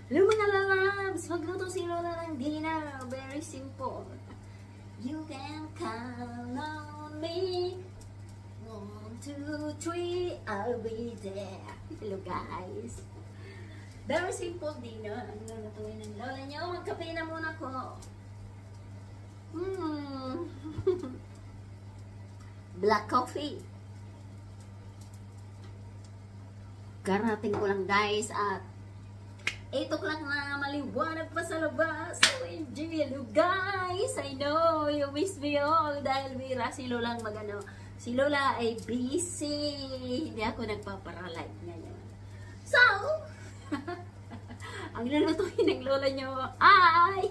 Hello mga lalabs! Magluto si Lola ng dinner. Very simple. You can count on me. 1, 2, 3, I'll be there. Hello guys. Very simple dinner. Ang lulutuin ng Lola nyo. Magkape na muna ko. Black coffee. Karating ko lang guys at 8 o'clock na, maliwanag pa sa labas. So enjoy, hello guys. I know you miss me all dahil bira si Lola magano. Si Lola ay busy. Hindi ako nagpapara-live ngayon. So, ang lulutuin ng Lola nyo ay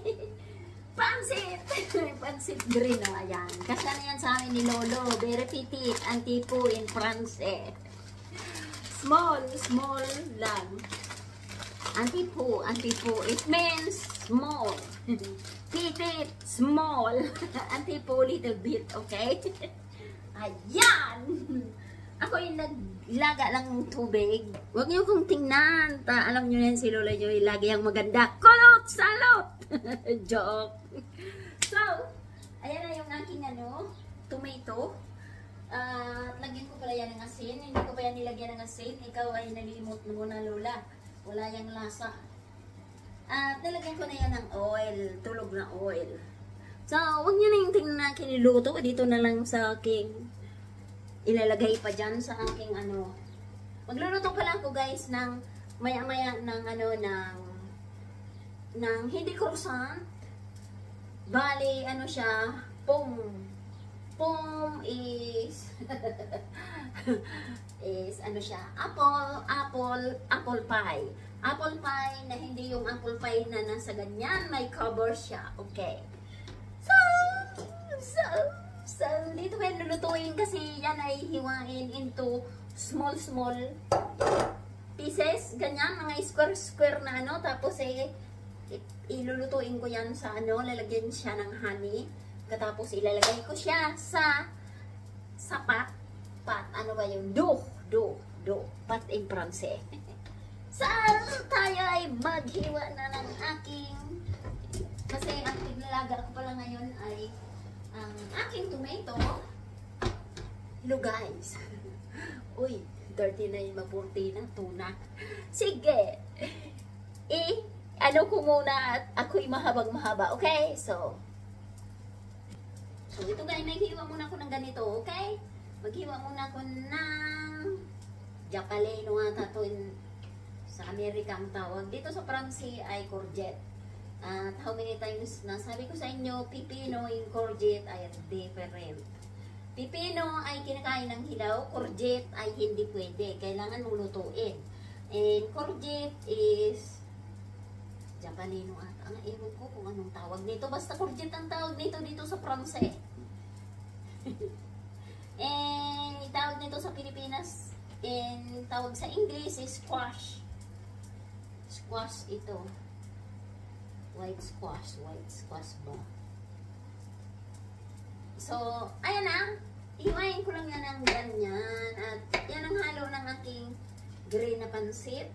pansit. Pansit green o ayan. Kasi na yan sa amin ni Lolo. Very petit. Antipo in France. Small lang. Antipo. It means small. Petit, small. Antipo, little bit, okay? Ayan! Ako yung naglaga lang ng tubig. Huwag niyo kong tingnan. Alam niyo yan si Lola nyo, lagi ang maganda. Kulot! Salot! Joke. So, ayan na yung aking tomato. Lagyan ko pala yan ng asin. Hindi ko pa yan nilagyan ng asin. Ikaw ay nalimot mo na Lola. Wala yung lasa. At nilagyan ko na yan ng oil. Tulog na oil. So, huwag nyo na yung tingnan na kiniluto. Dito na lang sa aking ilalagay pa dyan sa aking Magluluto pala ako guys ng maya-maya ng ng hindi croissant. Bali, siya, pom is is siya, apple pie. Apple pie na hindi yung apple pie na nasa ganyan, may cover siya. Okay. So dito kayo lulutuin kasi yan ay hiwain into small pieces, ganyan, mga square na tapos ilulutuin ko yan sa lalagyan siya ng honey. Katapos ilalagay ko siya sa pat, ano ba yung pat in France. So, tayo ay maghiwa na ng aking, kasi ang iglalaga ko pala ngayon ay ang aking tomato. Hello guys. Uy, dirty na yung mapurti na tuna. Sige. Ko muna at ako'y mahaba, okay? So ito guys, maghiwa muna ako ng ganito, okay? Maghiwa muna ako ng japaleno ata to sa Amerika ang tawag. Dito sa France ay courgette. At how many times na sabi ko sa inyo, pipino and courgette ay different. Pipino ay kinakain ng hilaw, courgette ay hindi pwede. Kailangan lulutuin. And courgette is japaleno ata. Ang ewan ko kung anong tawag nito. Basta courgette ang tawag nito dito sa France. Tawag nito sa Pilipinas. And tawag sa English is squash. Squash ito. White squash ba? So, ayan na. Iwain ko lang yan ng ganyan. At yan ang halo ng aking green na pansit.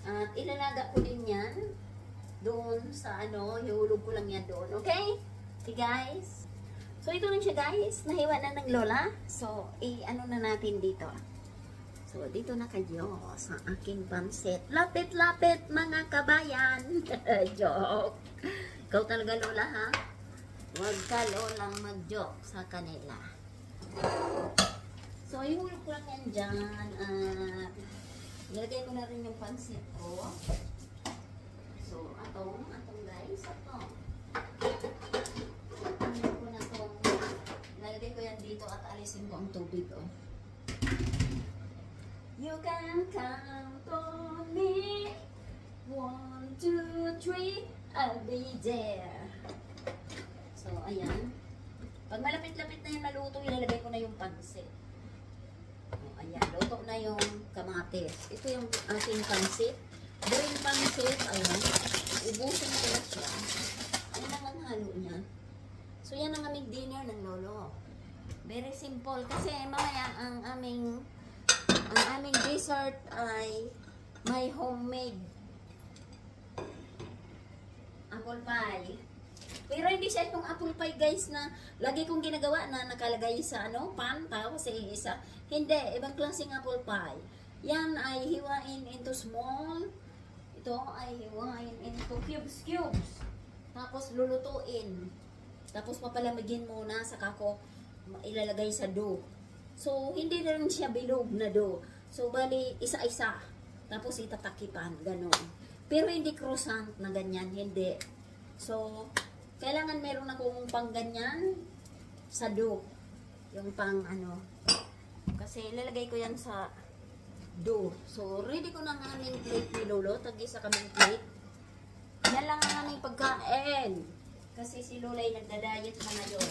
At ilalaga ko din yan doon sa ihulog ko lang yan doon. Okay? Okay guys? So, ito lang siya guys. Nahiwa na ng Lola. So, na natin dito. So, dito na kayo sa aking pansit. Lapit-lapit mga kabayan. Joke. Ikaw talaga Lola ha? Huwag ka Lolang mag-joke sa kanila. So, ihulog ko lang yan dyan. Ilagay ko na rin yung pansit ko. So, atong guys, Ilagay ko yan dito at alisin ko ang tubig, You can count on me. 1, 2, 3, I'll be there. So, ayan. Pag malapit-lapit na yung maluto, ilalagay ko na yung pansit. Ayan, luto na yung kamatis. Ito yung ating pansit. Green pansit, ayan. Ubusin ko na siya. Ayan lang ang halo niya. So, yan ang aming dinner ng Lolo. Very simple. Kasi mamaya ang aming Ang aming dessert ay may homemade apple pie. Pero hindi siya itong apple pie guys na lagi kong ginagawa na nakalagay sa pan, tapos isa. Hindi, ibang klaseng apple pie. Yan ay hiwain into small. Ito ay hiwain into cubes. Tapos lulutuin. Tapos papalamigin muna, saka ko ilalagay sa dough. So, hindi na rin siya bilog na dough. So, bali, isa-isa. Tapos itatakipan, gano'n. Pero hindi croissant na ganyan, hindi. So, kailangan meron akong pang ganyan sa dough. Yung pang kasi ilalagay ko yan sa dough. So, ready ko na ang aming plate ni Lolo. Tag-isa kaming plate. Yan lang ang aming pagkain. Kasi si Lola ay nagda-diet na ngayon.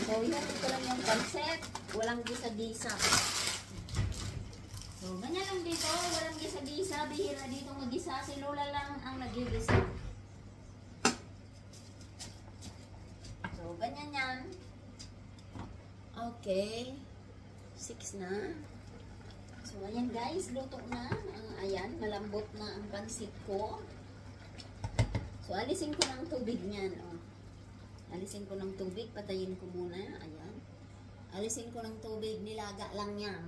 So, yan ito lang yung concept. Walang gisa-gisa. So, ganyan lang dito. Walang gisa-gisa. Bihira dito mag-gisa. Si Lola lang ang nag-gisa. So, ganyan yan. Okay. 6 na. So, ayan guys. Luto na. Ayan. Malambot na ang pansit ko. So, alisin ko ng tubig niyan. Alisin ko ng tubig. Patayin ko muna. Ayan. Alisin ko ng tubig. Nilaga lang yan.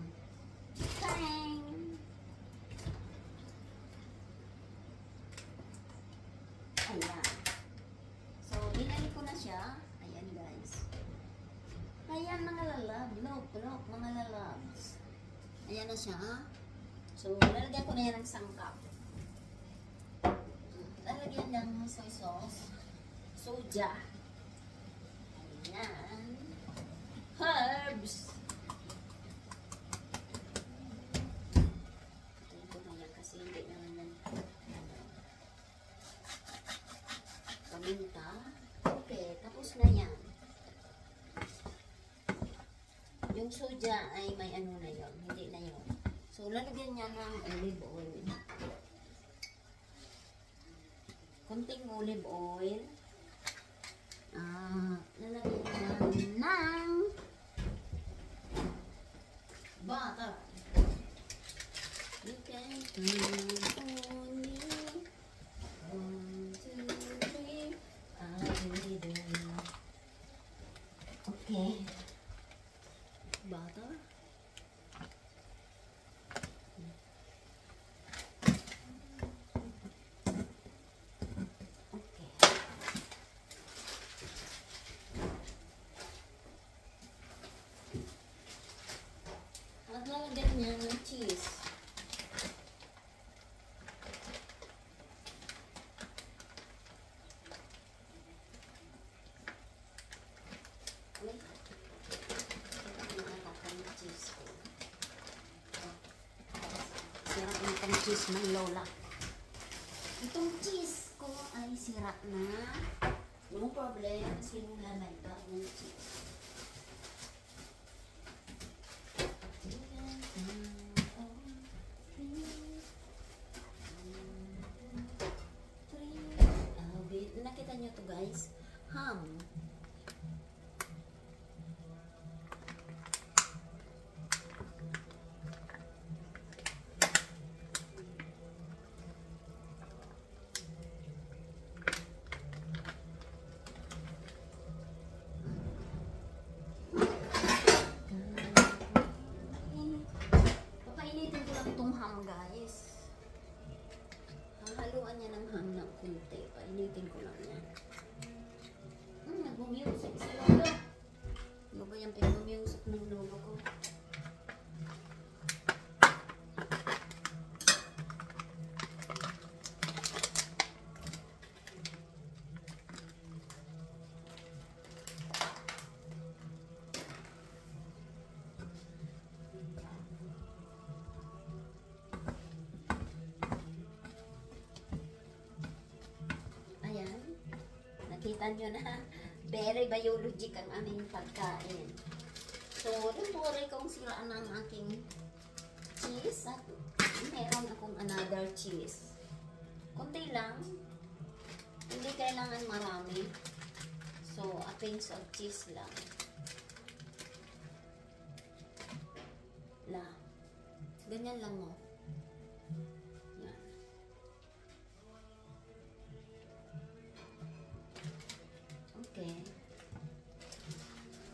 Tang! Ayan. So, dinali ko na siya. Ayan guys. Ayan mga lalab. Look, mga lalabs. Ayan na siya. So, lalagyan ko na yan ng sangkap. Lalagyan ng soy sauce, soja, ayan, herbs. Ito na yan kasi hindi naman yan, paminta. Okay, tapos na yan. Yung soja ay may na yun, hindi na yun. So, lalagyan niya ng olive oil. Konting olive oil. Lalagyan ng butter. Okay. 1, 2, 3. Okay. Butter. Lalagyan niya ng cheese. Okay. Sirap na itong cheese ng Lola. Itong cheese ko ay sirap na. No problem. Kasi Lola may bagong cheese. Nakita nyo to guys, ham. Papainitin ko lang itong ham guys. Haluan niya ng ham ng kunti. Painitin ko lang yan. Nag-music si Lolo. Ano ba yung pag-music ng Lolo ko? Nakita nyo na, very biologic ang aming pagkain. So, don't worry kung siraan ang aking cheese. At meron akong another cheese. Kunti lang. Hindi kailangan marami. So, a pinch of cheese lang. Ganyan lang mo. Yan. Okay.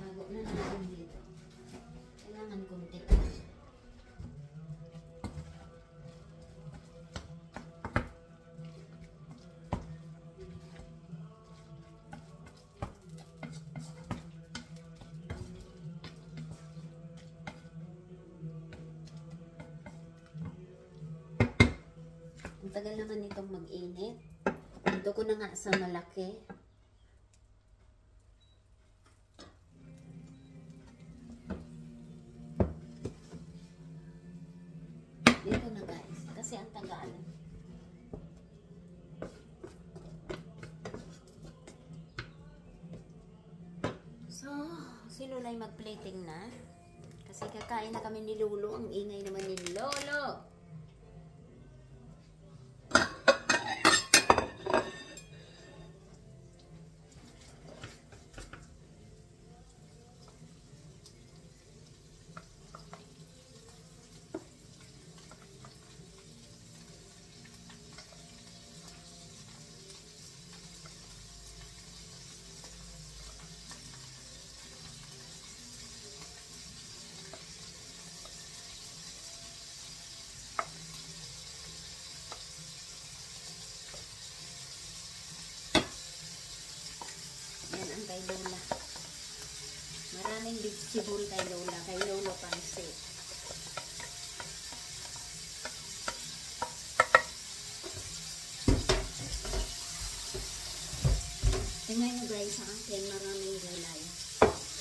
Tago na natin dito. Kailangan kunti pa. Ang tagal naman itong mag-init. Ito ko na nga sa malaki. Dito na guys. Kasi ang tagal. So, si Lola ay mag-plating na. Kasi kakain na kami ni Lolo. Ang ingay naman ni Lolo. Yan ang kay Lola. Maraming vegetable kay Lola. Kay Lolo pansit. Tingnan nyo guys sa akin. Maraming gulay.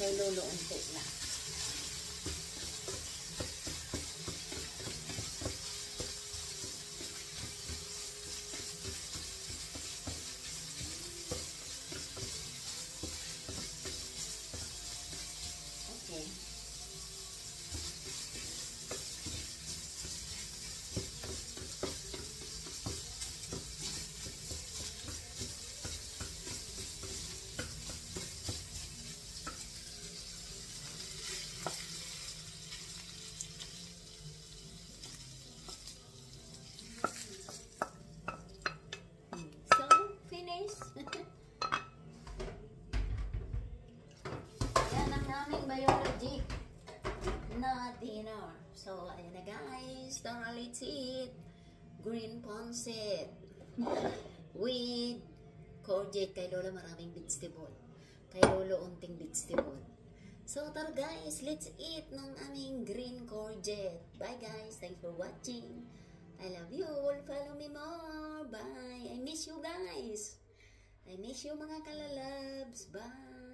Kay Lolo unti lang. Yan ang naming biology na dinner. So, ayun na guys. Thoroughly eat green pancit with courgette. Kay Lola maraming vegetable. Kay Lolo unting vegetable. So, tara guys. Let's eat ng aming green courgette. Bye guys. Thanks for watching. I love you all. Follow me more. Bye. I miss you guys. I miss you mga kalalabs. Bye.